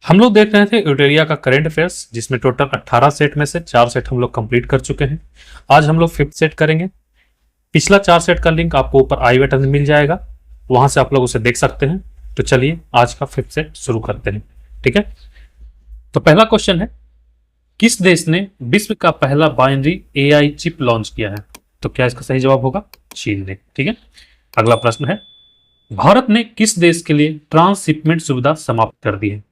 हम लोग देख रहे थे यूटेरिया का करंट अफेयर्स, जिसमें टोटल 18 सेट में से 4 सेट हम लोग कंप्लीट कर चुके हैं। आज हम लोग 5th सेट करेंगे। पिछला 4 सेट का लिंक आपको ऊपर आई बटन में मिल जाएगा, वहां से आप लोग उसे देख सकते हैं। तो चलिए आज का 5th सेट शुरू करते हैं। ठीक है, तो पहला क्वेश्चन है, किस देश ने विश्व का पहला बाइनरी एआई चिप लॉन्च किया है? तो क्या इसका सही जवाब होगा? चीन ने। ठीक है, अगला प्रश्न है, भारत ने किस देश के लिए ट्रांसशिपमेंट सुविधा समाप्त कर दी है?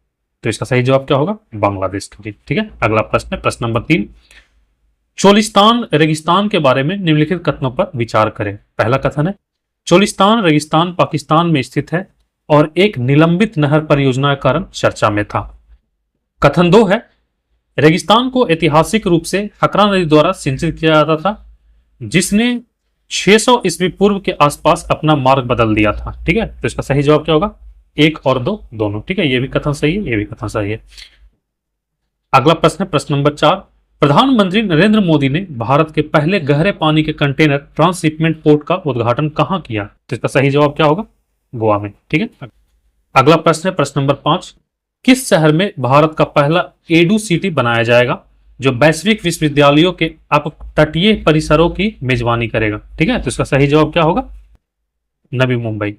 तो इसका सही जवाब क्या होगा? बांग्लादेश के लिए। ठीक है, अगला प्रश्न है, प्रश्न नंबर 3, चोलिस्तान रेगिस्तान के बारे में निम्नलिखित कथनों पर विचार करें। पहला कथन है, चोलिस्तान रेगिस्तान पाकिस्तान में स्थित है और एक निलंबित नहर परियोजना के कारण चर्चा में था। कथन 2 है, रेगिस्तान को ऐतिहासिक रूप से हकरा नदी द्वारा सिंचित किया जाता था, जिसने 600 ईस्वी पूर्व के आसपास अपना मार्ग बदल दिया था। ठीक है, तो इसका सही जवाब क्या होगा? 1 और 2 दोनों। ठीक है, ये भी कथन सही है, ये भी कथन सही है। अगला प्रश्न है, प्रश्न नंबर 4, प्रधानमंत्री नरेंद्र मोदी ने भारत के पहले गहरे पानी के कंटेनर ट्रांसशिपमेंट पोर्ट का उद्घाटन कहां किया? तो इसका सही जवाब क्या होगा? गोवा में। ठीक है, अगला प्रश्न है, प्रश्न नंबर 5, किस शहर में भारत का पहला एडू सिटी बनाया जाएगा, जो वैश्विक विश्वविद्यालयों के अपतटीय परिसरों की मेजबानी करेगा? ठीक है, तो इसका सही जवाब क्या होगा? नवी मुंबई।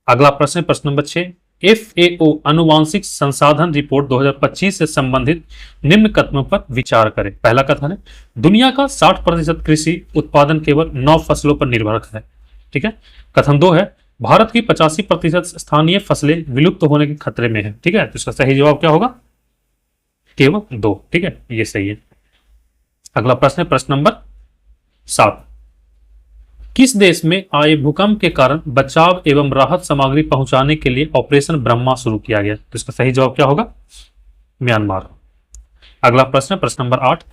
अगला प्रश्न है, प्रश्न नंबर 6, FAO अनुवांशिक संसाधन रिपोर्ट 2025 से संबंधित निम्न कथनों पर विचार करें। पहला कथन है, दुनिया का 60% कृषि उत्पादन केवल 9 फसलों पर निर्भर है। ठीक है, कथन 2 है, भारत की 85% स्थानीय फसलें विलुप्त होने के खतरे में है। ठीक है, तो इसका सही जवाब क्या होगा? केवल 2। ठीक है, ये सही है। अगला प्रश्न है, प्रश्न नंबर 7, किस देश में आए भूकंप के कारण बचाव एवं राहत सामग्री पहुंचाने के लिए ऑपरेशन ब्रह्मा शुरू किया गया? तो इसका सही जवाब क्या होगा? म्यांमार। अगला प्रश्न है, प्रश्न नंबर 8,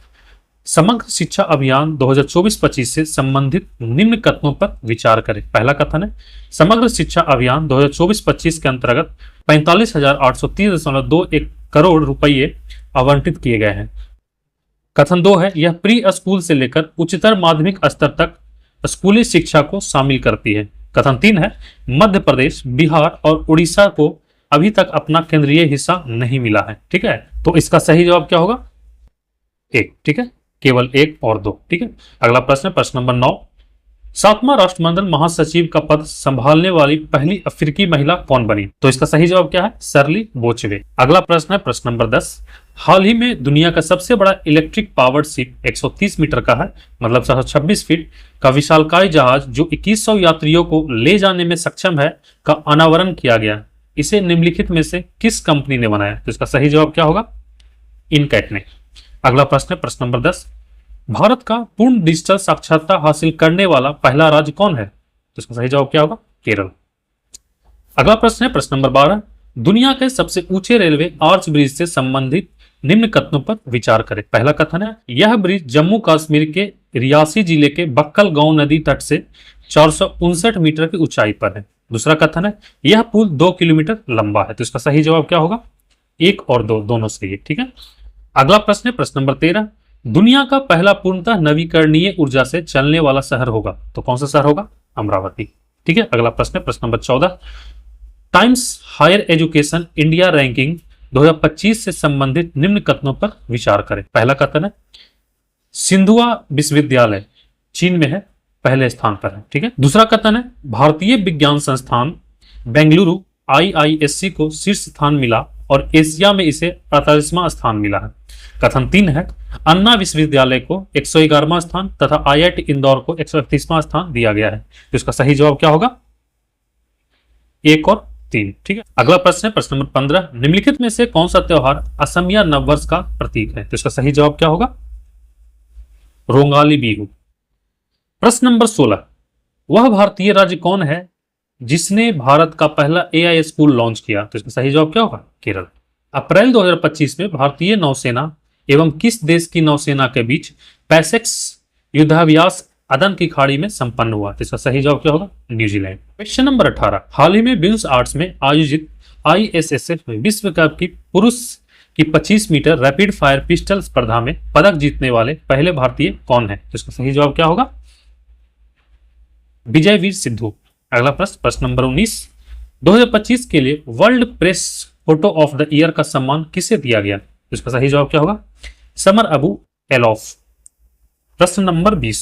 समग्र शिक्षा अभियान 2024-25 से संबंधित निम्न कथनों पर विचार करें। पहला कथन है, समग्र शिक्षा अभियान 2024-25 के अंतर्गत 45,830.21 करोड़ रुपये आवंटित किए गए हैं। कथन 2 है, यह प्री स्कूल से लेकर उच्चतर माध्यमिक स्तर तक स्कूली शिक्षा को शामिल करती है। कथन 3 है, मध्य प्रदेश, बिहार और उड़ीसा को अभी तक अपना केंद्रीय हिस्सा नहीं मिला है। ठीक है, तो इसका सही जवाब क्या होगा? 1। ठीक है, केवल 1 और 2। ठीक है, अगला प्रश्न है, प्रश्न नंबर 9, 7वां राष्ट्रमंडल महासचिव का पद संभालने वाली पहली अफ्रीकी महिला कौन बनी? तो इसका सही जवाब क्या है? शर्ली बोचवे। अगला प्रश्न है, प्रश्न नंबर 10, हाल ही में दुनिया का सबसे बड़ा इलेक्ट्रिक पावर्ड शिप 130 मीटर का है, मतलब 726 फीट का विशालकाय जहाज जो 2100 यात्रियों को ले जाने में सक्षम है, का अनावरण किया गया। इसे निम्नलिखित में से किस कंपनी ने बनाया? तो इसका सही जवाब क्या होगा? इनकैट ने। अगला प्रश्न है, प्रश्न नंबर 10, भारत का पूर्ण डिजिटल साक्षरता हासिल करने वाला पहला राज्य कौन है? तो इसका सही जवाब क्या होगा? केरल। अगला प्रश्न है, प्रश्न नंबर 12, दुनिया के सबसे ऊंचे रेलवे आर्च ब्रिज से संबंधित निम्न कथनों पर विचार करें। पहला कथन है, यह ब्रिज जम्मू कश्मीर के रियासी जिले के बक्कल गांव नदी तट से 459 मीटर की ऊंचाई पर है। दूसरा कथन है, यह पुल 2 किलोमीटर लंबा है। तो इसका सही जवाब क्या होगा? 1 और 2 दोनों सही है। ठीक है, अगला प्रश्न है, प्रश्न नंबर 13, दुनिया का पहला पूर्णतः नवीकरणीय ऊर्जा से चलने वाला शहर होगा। तो कौन सा शहर होगा? अमरावती। ठीक है, अगला प्रश्न है, प्रश्न number 14, Times Higher Education India ranking 2025 से संबंधित निम्न कथनों पर विचार करें। पहला कथन है, सिंधुआ विश्वविद्यालय चीन में है, पहले स्थान पर है। ठीक है, दूसरा कथन है, भारतीय विज्ञान संस्थान बेंगलुरु IISc को शीर्ष स्थान मिला और एशिया में इसे 48वां स्थान मिला है। कथन 3 है, अन्ना विश्वविद्यालय को 111वां स्थान तथा IIT इंदौर को 131वां स्थान दिया गया है। तो इसका सही जवाब क्या होगा? 1 और 3। ठीक है, अगला प्रश्न है, प्रश्न नंबर 15, निम्नलिखित में से कौन सा त्योहार असमिया नववर्ष का प्रतीक है? तो इसका सही जवाब क्या होगा? रोंगाली बिहू। प्रश्न नंबर 16, वह भारतीय राज्य कौन है जिसने भारत का पहला AI स्कूल लॉन्च किया? तो इसका सही जवाब क्या होगा? केरल। अप्रैल 2025 में भारतीय नौसेना एवं किस देश की नौसेना के बीच पैसेक्स युद्धाभ्यास अदन की खाड़ी में संपन्न हुआ? तो इसका सही जवाब क्या होगा? न्यूजीलैंड। क्वेश्चन नंबर 18, हाल ही में विंस आर्ट्स में आयोजित ISSF विश्व कप की पुरुष की 25 मीटर रैपिड फायर पिस्टल स्पर्धा में पदक जीतने वाले पहले भारतीय कौन है? तो इसका सही जवाब क्या होगा? विजयवीर सिद्धू। अगला प्रश्न, प्रश्न नंबर 19, 2025 के लिए world press photo of the year का सम्मान किसे दिया गया? तो इसका सही जवाब क्या होगा? समर अबू एलॉफ। प्रश्न नंबर 20,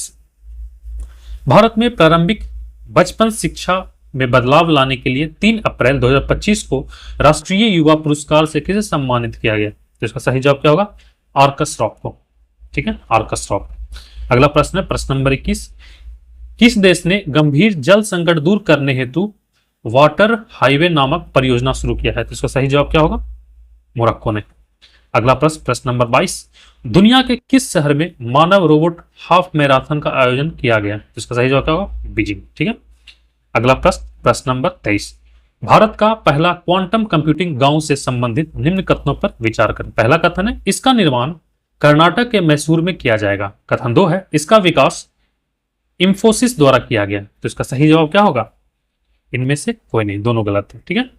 भारत में प्रारंभिक बचपन शिक्षा में बदलाव लाने के लिए 3 अप्रैल 2025 को राष्ट्रीय युवा पुरस्कार से किसे सम्मानित किया गया? तो इसका सही जवाब क्या होगा? आर्कस रॉक को। ठीक है, आर्कस रॉक। अगला प्रश्न है प्रश्न नंबर 21, किस देश ने गंभीर जल संकट दूर करने हेतु वाटर हाईवे नामक परियोजना शुरू किया है? तो इसका सही जवाब क्या होगा? मोरक्को ने। अगला प्रश्न प्रश्न नंबर 22, दुनिया के किस शहर में मानव रोबोट हाफ मैराथन का आयोजन किया गया? तो इसका सही जवाब क्या होगा? बीजिंग। ठीक है। अगला प्रश्न प्रश्न नंबर 23, भारत का पहला क्वांटम कंप्यूटिंग गांव से संबंधित निम्न कथनों पर विचार करें। पहला कथन है, इसका निर्माण कर्नाटक के मैसूर में किया जाएगा। कथन 2 है, इसका विकास इंफोसिस द्वारा किया गया। तो इसका सही जवाब क्या होगा? इनमें से कोई नहीं, दोनों गलत है। ठीक है।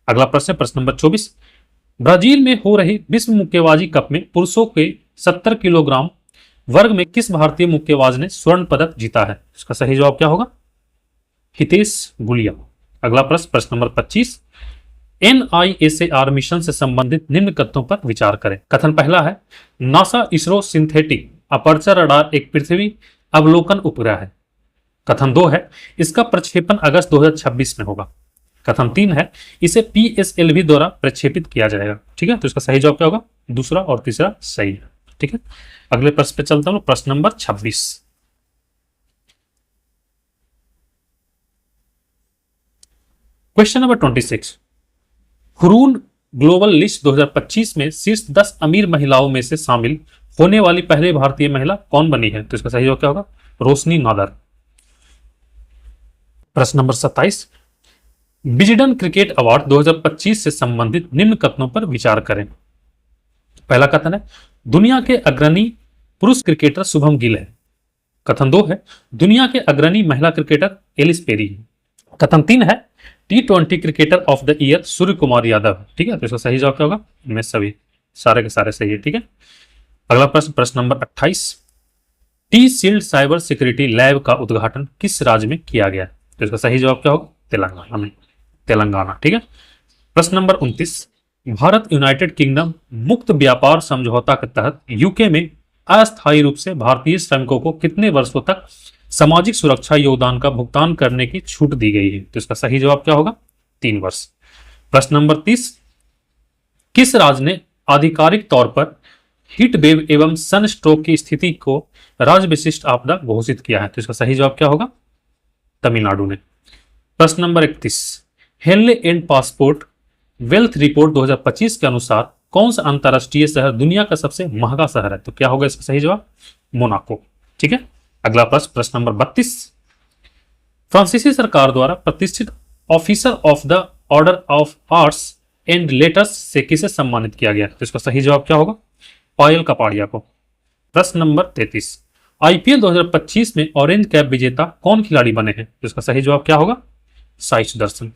अगला प्रश्न प्रश्न नंबर 24, ब्राजील में हो रही विश्व मुक्केबाजी कप में पुरुषों के 70 किलोग्राम वर्ग में किस भारतीय मुक्केबाज ने स्वर्ण पदक जीता है? इसका सही जवाब क्या होगा? हितेश गुलिया। अगला प्रश्न प्रश्न नंबर 25, NISAR मिशन से संबंधित निम्न कथनों पर विचार करें। कथन पहला है, NASA ISRO synthetic aperture radar एक पृथ्वी अवलोकन उपग्रह है। कथन 2 है, इसका प्रक्षेपण अगस्त 2026 में होगा। कथन 3 है, इसे PSLV द्वारा प्रक्षेपित किया जाएगा। ठीक है, तो इसका सही जवाब क्या होगा? दूसरा और तीसरा सही है। ठीक है। अगले प्रश्न पे चलता हूं, प्रश्न number 26, question number 26, Hurun global list 2025 में शीर्ष 10 अमीर महिलाओं में से शामिल होने वाली पहली भारतीय महिला कौन बनी है? तो इसका सही जवाब क्या होगा? रोशनी नादर। प्रश्न नंबर 27, विजडन क्रिकेट अवार्ड 2025 से संबंधित निम्न कथनों पर विचार करें। पहला कथन है, दुनिया के अग्रणी पुरुष क्रिकेटर शुभम गिल है। कथन 2 है, दुनिया के अग्रणी महिला क्रिकेटर एलिस पेरी है। कथन 3 है, T20 cricketer of the year Suryakumar Yadav. ठीक है, तो इसका सही जवाब क्या होगा? इनमें सभी सारे के सारे सही है। ठीक है। अगला प्रश्न प्रश्न number 28, T shield cyber security lab का उद्घाटन किस राज्य में किया गया? तो इसका सही जवाब क्या होगा? तेलंगाना में। तेलंगाना। ठीक है। प्रश्न नंबर 29, भारत यूनाइटेड किंगडम मुक्त व्यापार समझौता के तहत यूके में अस्थायी रूप से भारतीय श्रमिकों को कितने वर्षों तक सामाजिक सुरक्षा योगदान का भुगतान करने की छूट दी गई है? तो इसका सही जवाब क्या होगा? 3 वर्ष। प्रश्न नंबर 30, किस राज्य ने आधिकारिक तौर पर हीट वेव एवं सन स्ट्रोक की स्थिति को राज्य विशिष्ट आपदा घोषित किया है? तो इसका सही जवाब क्या होगा? तमिलनाडु ने। प्रश्न number 31, Henley and passport wealth report 2025 के अनुसार कौन सा अंतरराष्ट्रीय शहर दुनिया का सबसे महंगा शहर है? तो क्या होगा इसका सही जवाब? मोनाको। ठीक है। अगला प्रश्न प्रश्न नंबर 32, फ्रांसीसी सरकार द्वारा प्रतिष्ठित officer of the order of arts and letters से किसे सम्मानित किया गया? तो इसका सही जवाब क्या होगा? पायल कपाड़िया को। प्रश्न नंबर 33, IPL 2025 में ऑरेंज कैप विजेता कौन खिलाड़ी बने हैं? तो इसका सही जवाब क्या होगा? साई सुदर्शन।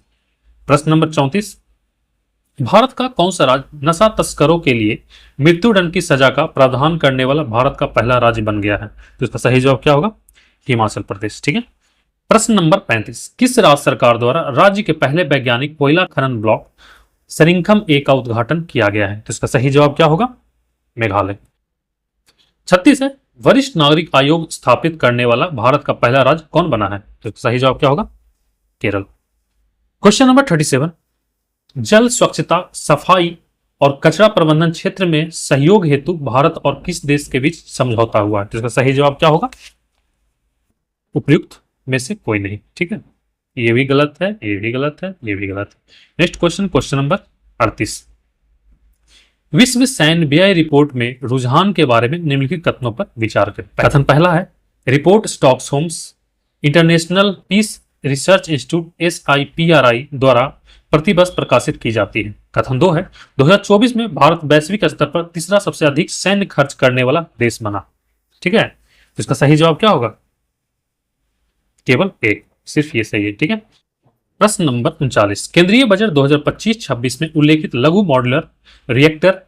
प्रश्न नंबर 34, भारत का कौन सा राज्य नशा तस्करों के लिए मृत्युदंड की सजा का प्रावधान करने वाला भारत का पहला राज्य बन गया है? तो इसका सही जवाब क्या होगा? हिमाचल प्रदेश। ठीक है। प्रश्न नंबर 35, किस राज्य सरकार द्वारा राज्य के पहले वैज्ञानिक कोयला खनन ब्लॉक सरिंखम ए का उद्घाटन किया गया है? तो इसका सही जवाब क्या होगा? मेघालय। 36 है, वरिष्ठ नागरिक आयोग स्थापित करने वाला भारत का पहला राज्य कौन बना है? तो इसका सही जवाब क्या होगा? केरल। क्वेश्चन नंबर 37, जल स्वच्छता, सफाई और कचरा प्रबंधन क्षेत्र में सहयोग हेतु भारत और किस देश के बीच समझौता हुआ है? तो इसका सही जवाब क्या होगा? उपयुक्त में से कोई नहीं। ठीक है, ये भी गलत है, ये भी गलत है, ये भी गलत है। नेक्स्ट क्वेश्चन, क्वेश्चन नंबर 38, विश्व सैन्य व्यय रिपोर्ट में रुझान के बारे में निम्नलिखित कथनों पर विचार करें। कथन पहला है, report Stockholm's international peace research institute SIPRI द्वारा प्रतिवर्ष प्रकाशित की जाती है। कथन 2 है, 2024 में भारत वैश्विक स्तर पर तीसरा सबसे अधिक सैन्य खर्च करने वाला देश बना। ठीक है, तो इसका सही जवाब क्या होगा? केवल एक, सिर्फ ये सही है। ठीक है। प्रश्न नंबर 39, केंद्रीय बजट 2025-26 में उल्लेखित लघु मॉड्यूलर रिएक्टर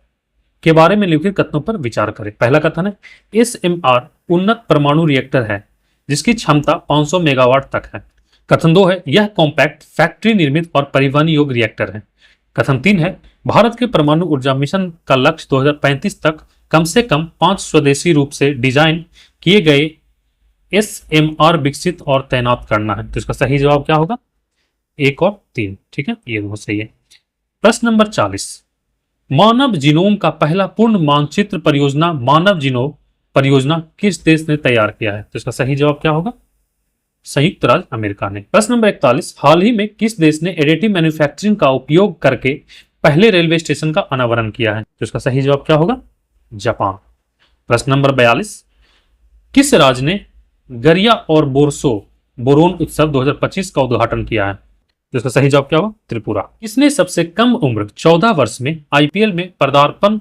के बारे में लिखित कथनों पर विचार करें। पहला कथन है, SMR उन्नत परमाणु रिएक्टर है जिसकी क्षमता 500 मेगावाट तक है। कथन 2 है, यह कॉम्पैक्ट फैक्ट्री निर्मित और परिवहन योग्य रिएक्टर है। कथन 3 है भारत के परमाणु ऊर्जा मिशन का लक्ष्य 2035 तक कम से कम 5 स्वदेशी रूप से डिजाइन किए गए SMR विकसित और तैनात करना है। तो इसका सही जवाब क्या होगा? 1 और 3। ठीक है, ये दोनों सही है। प्रश्न नंबर 40, मानव जीनोम का पहला पूर्ण मानचित्र परियोजना मानव जीनोम परियोजना किस देश ने तैयार किया है? तो इसका सही जवाब क्या होगा? संयुक्त राज्य अमेरिका ने। प्रश्न नंबर 41, हाल ही में किस देश ने एडिटिव मैन्युफैक्चरिंग का उपयोग करके पहले रेलवे स्टेशन का अनावरण किया है? तो इसका सही जवाब क्या होगा? जापान। प्रश्न नंबर 42, किस राज्य ने गरिया और बोरोन उत्सव 2025 का उद्घाटन किया है? तो इसका सही जवाब क्या होगा? त्रिपुरा। किसने सबसे कम उम्र 14 वर्ष में आईपीएल में पदार्पण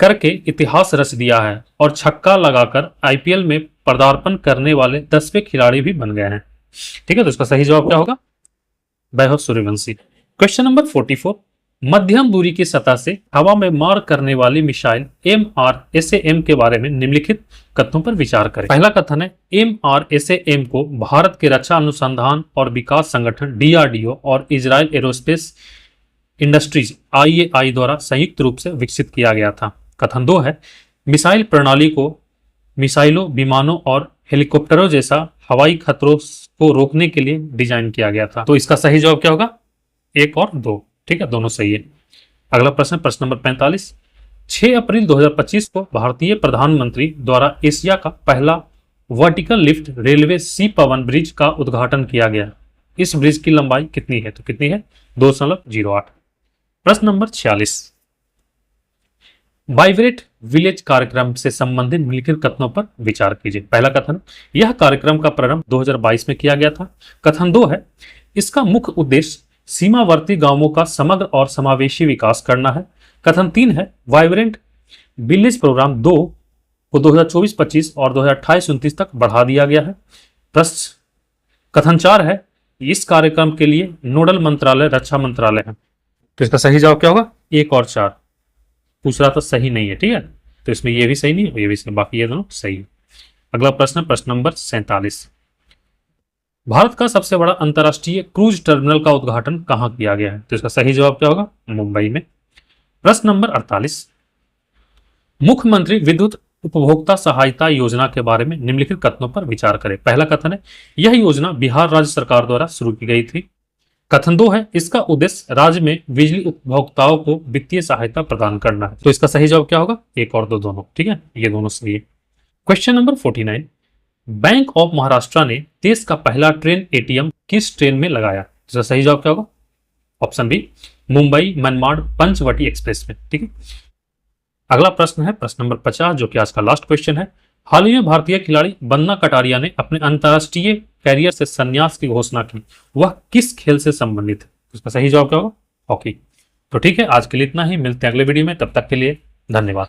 करके इतिहास रच दिया है और छक्का लगाकर आईपीएल में पदार्पण करने वाले 10वें खिलाड़ी भी बन गए हैं? ठीक है, तो इसका सही जवाब क्या होगा? वैभव सूर्यवंशी। क्वेश्चन नंबर 44, मध्यम दूरी की सतह से हवा में मार करने वाली मिसाइल MRSAM के बारे में निम्नलिखित कथनों पर विचार करें। पहला कथन है MRSAM को भारत के रक्षा अनुसंधान और विकास संगठन DRDO और इजराइल एरोस्पेस इंडस्ट्रीज IAI द्वारा संयुक्त रूप से विकसित किया गया था। कथन 2 है मिसाइल प्रणाली को मिसाइलों, विमानों और हेलीकॉप्टरों जैसा हवाई खतरों को रोकने के लिए डिजाइन किया गया था। तो इसका सही जवाब क्या होगा? 1 और 2। ठीक है, दोनों सही है। अगला प्रश्न, प्रश्न नंबर 45, 6 अप्रैल 2025 को भारतीय प्रधानमंत्री द्वारा एशिया का पहला वर्टिकल लिफ्ट रेलवे सी पवन ब्रिज का उद्घाटन किया गया। इस ब्रिज की लंबाई कितनी है? तो कितनी है? 2.08। प्रश्न नंबर 46, वाइब्रेट विलेज कार्यक्रम से संबंधित निम्नलिखित कथनों पर विचार कीजिए। पहला कथन, यह कार्यक्रम का प्रारंभ 2022 में किया गया था। कथन 2 है इसका मुख्य उद्देश्य सीमावर्ती गांवों का समग्र और समावेशी विकास करना है। कथन 3 है वाइब्रेंट विलेज प्रोग्राम 2 को 2024-25 और 2028-29 तक बढ़ा दिया गया है। कथन 4 है इस कार्यक्रम के लिए नोडल मंत्रालय रक्षा मंत्रालय है। तो इसका सही जवाब क्या होगा? 1 और 4। पूछ रहा था, सही नहीं है। ठीक है, तो इसमें ये भी सही नहीं है, ये भी सही, बाकी ये दोनों सही है। अगला प्रश्न, प्रश्न नंबर 47, भारत का सबसे बड़ा अंतर्राष्ट्रीय क्रूज टर्मिनल का उद्घाटन कहां किया गया है? तो इसका सही जवाब क्या होगा? मुंबई में। प्रश्न नंबर 48, मुख्यमंत्री विद्युत उपभोक्ता सहायता योजना के बारे में निम्नलिखित कथनों पर विचार करें। पहला कथन है यह योजना बिहार राज्य सरकार द्वारा शुरू की गई थी। कथन 2 है इसका उद्देश्य राज्य में बिजली उपभोक्ताओं को वित्तीय सहायता प्रदान करना है। तो इसका सही जवाब क्या होगा? 1 और 2 दोनों। ठीक है, ये दोनों सही है। Question number 49, bank of Maharashtra ने देश का पहला ट्रेन ATM किस ट्रेन में लगाया? इसका सही जवाब क्या होगा? Option B, Mumbai Manmad Panchavati express में। ठीक है, अगला प्रश्न है प्रश्न नंबर 50, जो कि आज का लास्ट क्वेश्चन है। हाल ही में भारतीय खिलाड़ी वंदना कटारिया ने अपने अंतर्राष्ट्रीय कैरियर से संन्यास की घोषणा की, वह किस खेल से संबंधित है? इसका सही जवाब क्या होगा? हॉकी। तो ठीक है, आज के लिए इतना ही, मिलते हैं अगले वीडियो में, तब तक के लिए धन्यवाद।